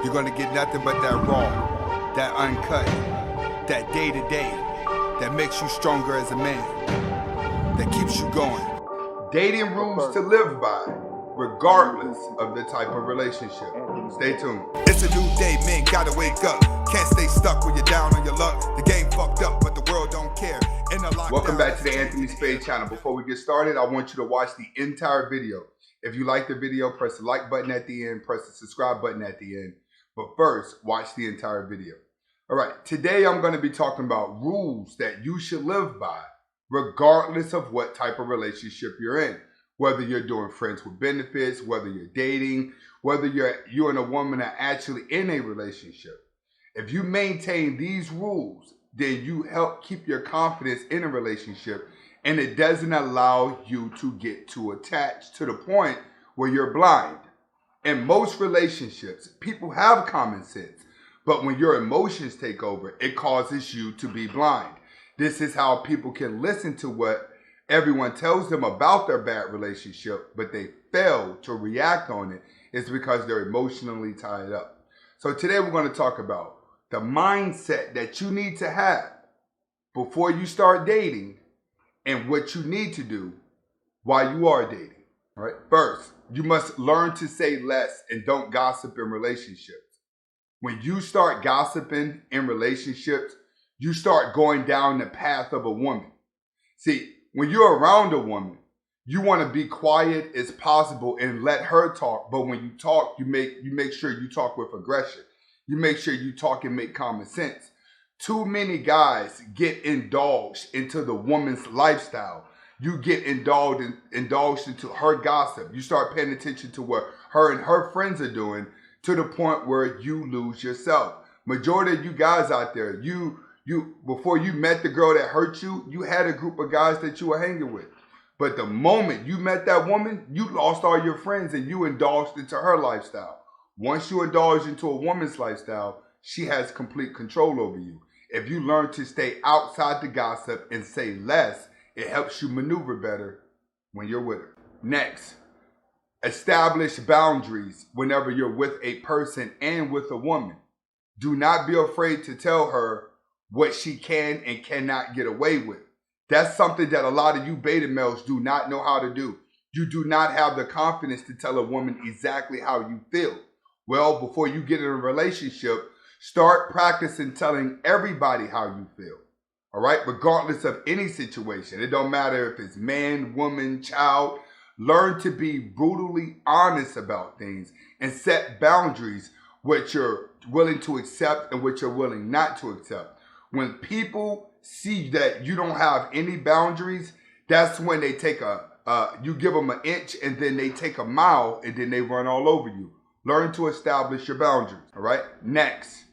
You're gonna get nothing but that raw, that uncut, that day to day, that makes you stronger as a man, that keeps you going. Dating rules to live by, regardless of the type of relationship. Stay tuned. It's a new day, man, gotta wake up. Can't stay stuck when you're down on your luck. The game fucked up, but the world don't care. Welcome back to the Anthony Spade channel. Before we get started, I want you to watch the entire video. If you like the video, press the like button at the end, press the subscribe button at the end. But first, watch the entire video. All right, today I'm going to be talking about rules that you should live by, regardless of what type of relationship you're in. Whether you're doing friends with benefits, whether you're dating, whether you and a woman are actually in a relationship. If you maintain these rules, then you help keep your confidence in a relationship, and it doesn't allow you to get too attached to the point where you're blind. In most relationships, people have common sense, but when your emotions take over, it causes you to be blind. This is how people can listen to what everyone tells them about their bad relationship, but they fail to react on it. It's because they're emotionally tied up. So today we're going to talk about the mindset that you need to have before you start dating and what you need to do while you are dating. All right. First, you must learn to say less and don't gossip in relationships. When you start gossiping in relationships, you start going down the path of a woman. See, when you're around a woman, you want to be quiet as possible and let her talk. But when you talk, you make sure you talk with aggression. You make sure you talk and make common sense. Too many guys get indulged into the woman's lifestyle. You get indulged into her gossip. You start paying attention to what her and her friends are doing to the point where you lose yourself. Majority of you guys out there, you before you met the girl that hurt you, you had a group of guys that you were hanging with. But the moment you met that woman, you lost all your friends and you indulged into her lifestyle. Once you indulge into a woman's lifestyle, she has complete control over you. If you learn to stay outside the gossip and say less, it helps you maneuver better when you're with her. Next, establish boundaries whenever you're with a person and with a woman. Do not be afraid to tell her what she can and cannot get away with. That's something that a lot of you beta males do not know how to do. You do not have the confidence to tell a woman exactly how you feel. Well, before you get in a relationship, start practicing telling everybody how you feel. All right, regardless of any situation. It don't matter if it's man, woman, child. Learn to be brutally honest about things and set boundaries which you're willing to accept and which you're willing not to accept. When people see that you don't have any boundaries, that's when they take you give them an inch and then they take a mile and then they run all over you. Learn to establish your boundaries. All right. Next,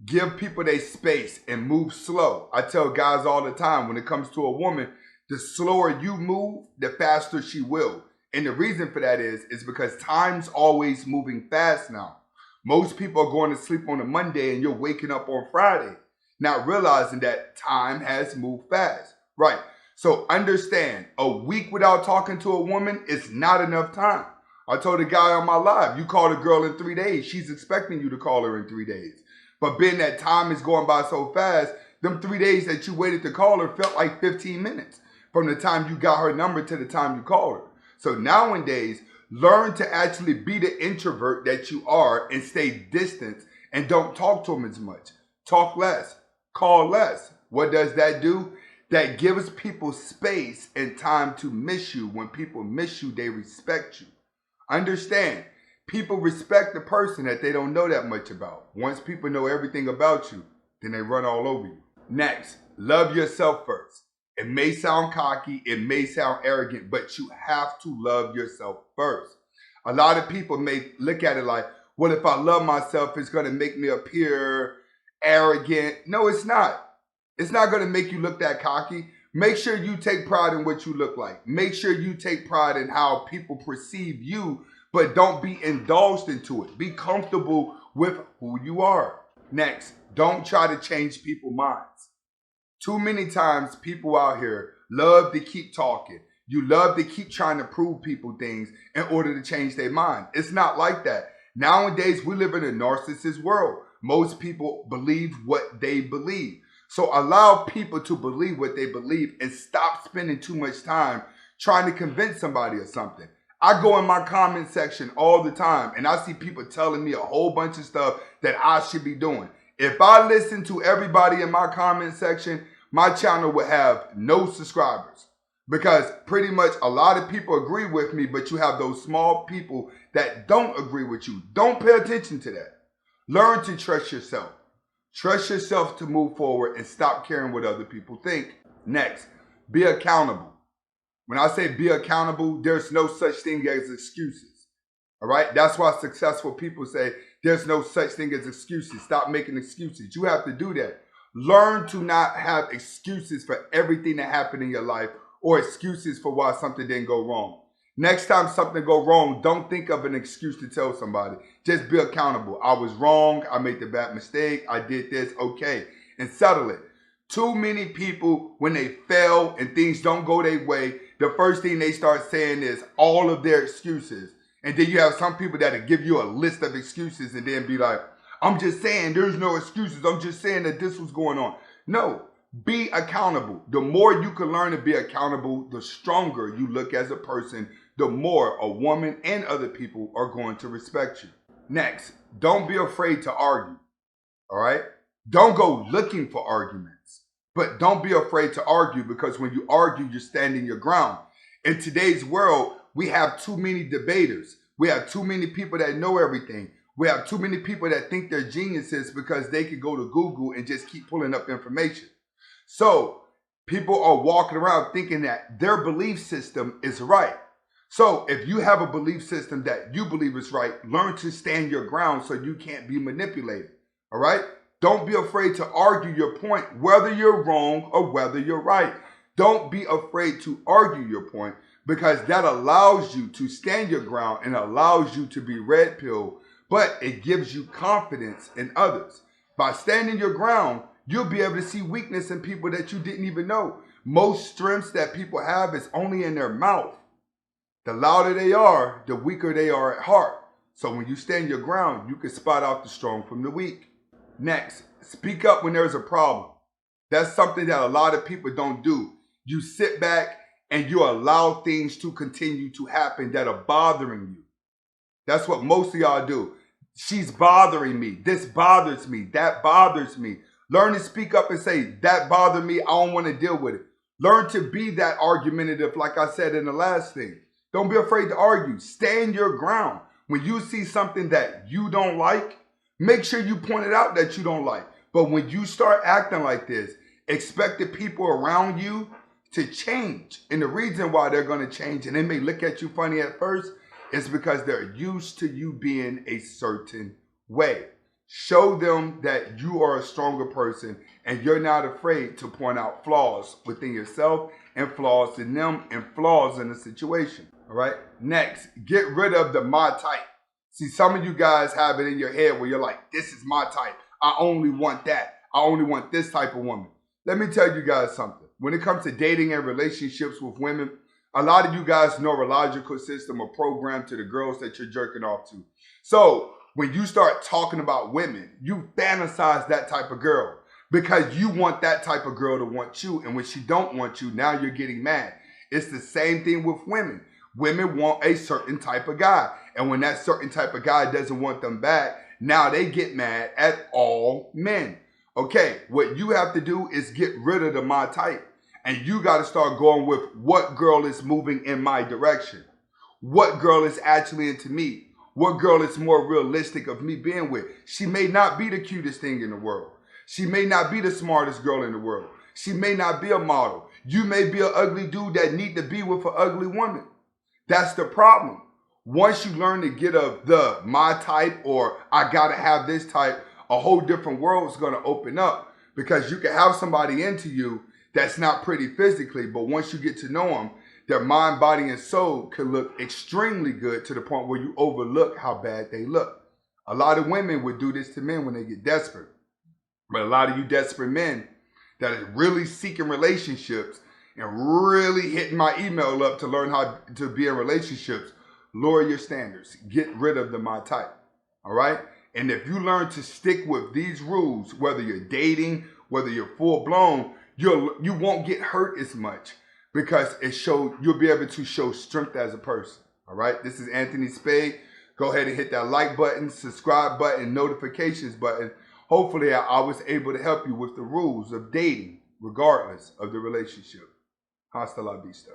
give people their space and move slow. I tell guys all the time, when it comes to a woman, the slower you move, the faster she will. And the reason for that is because time's always moving fast now. Most people are going to sleep on a Monday and you're waking up on Friday, not realizing that time has moved fast. Right. So understand, a week without talking to a woman is not enough time. I told a guy on my live, you called a girl in 3 days, she's expecting you to call her in 3 days. But being that time is going by so fast, them 3 days that you waited to call her felt like 15 minutes from the time you got her number to the time you called her. So nowadays, learn to actually be the introvert that you are and stay distant and don't talk to them as much. Talk less, call less. What does that do? That gives people space and time to miss you. When people miss you, they respect you. Understand, people respect the person that they don't know that much about. Once people know everything about you, then they run all over you. Next, love yourself first. It may sound cocky, it may sound arrogant, but you have to love yourself first. A lot of people may look at it like, well, if I love myself, it's going to make me appear arrogant. No, it's not. It's not going to make you look that cocky. Make sure you take pride in what you look like. Make sure you take pride in how people perceive you, but don't be indulged into it. Be comfortable with who you are. Next, don't try to change people's minds. Too many times people out here love to keep talking. You love to keep trying to prove people things in order to change their mind. It's not like that. Nowadays, we live in a narcissist world. Most people believe what they believe. So allow people to believe what they believe and stop spending too much time trying to convince somebody of something. I go in my comment section all the time and I see people telling me a whole bunch of stuff that I should be doing. If I listen to everybody in my comment section, my channel would have no subscribers, because pretty much a lot of people agree with me, but you have those small people that don't agree with you. Don't pay attention to that. Learn to trust yourself. Trust yourself to move forward and stop caring what other people think. Next, be accountable. When I say be accountable, there's no such thing as excuses. All right? That's why successful people say there's no such thing as excuses. Stop making excuses. You have to do that. Learn to not have excuses for everything that happened in your life or excuses for why something didn't go wrong. Next time something go wrong, don't think of an excuse to tell somebody. Just be accountable. I was wrong. I made the bad mistake. I did this. Okay. And settle it. Too many people, when they fail and things don't go their way, the first thing they start saying is all of their excuses. And then you have some people that'll give you a list of excuses and then be like, I'm just saying there's no excuses. I'm just saying that this was going on. No, be accountable. The more you can learn to be accountable, the stronger you look as a person, the more a woman and other people are going to respect you. Next, don't be afraid to argue. All right? Don't go looking for arguments, but don't be afraid to argue, because when you argue, you're standing your ground. In today's world, we have too many debaters. We have too many people that know everything. We have too many people that think they're geniuses because they can go to Google and just keep pulling up information. So people are walking around thinking that their belief system is right. So if you have a belief system that you believe is right, learn to stand your ground so you can't be manipulated. All right? Don't be afraid to argue your point, whether you're wrong or whether you're right. Don't be afraid to argue your point, because that allows you to stand your ground and allows you to be red pill, but it gives you confidence in others. By standing your ground, you'll be able to see weakness in people that you didn't even know. Most strengths that people have is only in their mouth. The louder they are, the weaker they are at heart. So when you stand your ground, you can spot out the strong from the weak. Next, speak up when there's a problem. That's something that a lot of people don't do. You sit back and you allow things to continue to happen that are bothering you. That's what most of y'all do. She's bothering me. This bothers me. That bothers me. Learn to speak up and say, that bothered me. I don't want to deal with it. Learn to be that argumentative, like I said in the last thing. Don't be afraid to argue. Stand your ground. When you see something that you don't like, make sure you point it out that you don't like. But when you start acting like this, expect the people around you to change. And the reason why they're going to change, and they may look at you funny at first, is because they're used to you being a certain way. Show them that you are a stronger person and you're not afraid to point out flaws within yourself and flaws in them and flaws in the situation. All right. Next, get rid of the my type. See, some of you guys have it in your head where you're like, this is my type. I only want that. I only want this type of woman. Let me tell you guys something. When it comes to dating and relationships with women, a lot of you guys' neurological system are programmed to the girls that you're jerking off to. So when you start talking about women, you fantasize that type of girl because you want that type of girl to want you. And when she don't want you, now you're getting mad. It's the same thing with women. Women want a certain type of guy. And when that certain type of guy doesn't want them back, now they get mad at all men. Okay, what you have to do is get rid of the my type. And you got to start going with what girl is moving in my direction. What girl is actually into me. What girl is more realistic of me being with. She may not be the cutest thing in the world. She may not be the smartest girl in the world. She may not be a model. You may be an ugly dude that need to be with an ugly woman. That's the problem. Once you learn to get of the my type or I got to have this type, a whole different world is going to open up, because you can have somebody into you that's not pretty physically, but once you get to know them, their mind, body, and soul can look extremely good to the point where you overlook how bad they look. A lot of women would do this to men when they get desperate. But a lot of you desperate men that are really seeking relationships and really hitting my email up to learn how to be in relationships, lower your standards. Get rid of the my type. All right? And if you learn to stick with these rules, whether you're dating, whether you're full blown, you won't get hurt as much because you'll be able to show strength as a person. All right? This is Anthony Spade. Go ahead and hit that like button, subscribe button, notifications button. Hopefully I was able to help you with the rules of dating regardless of the relationship. Hasta la vista.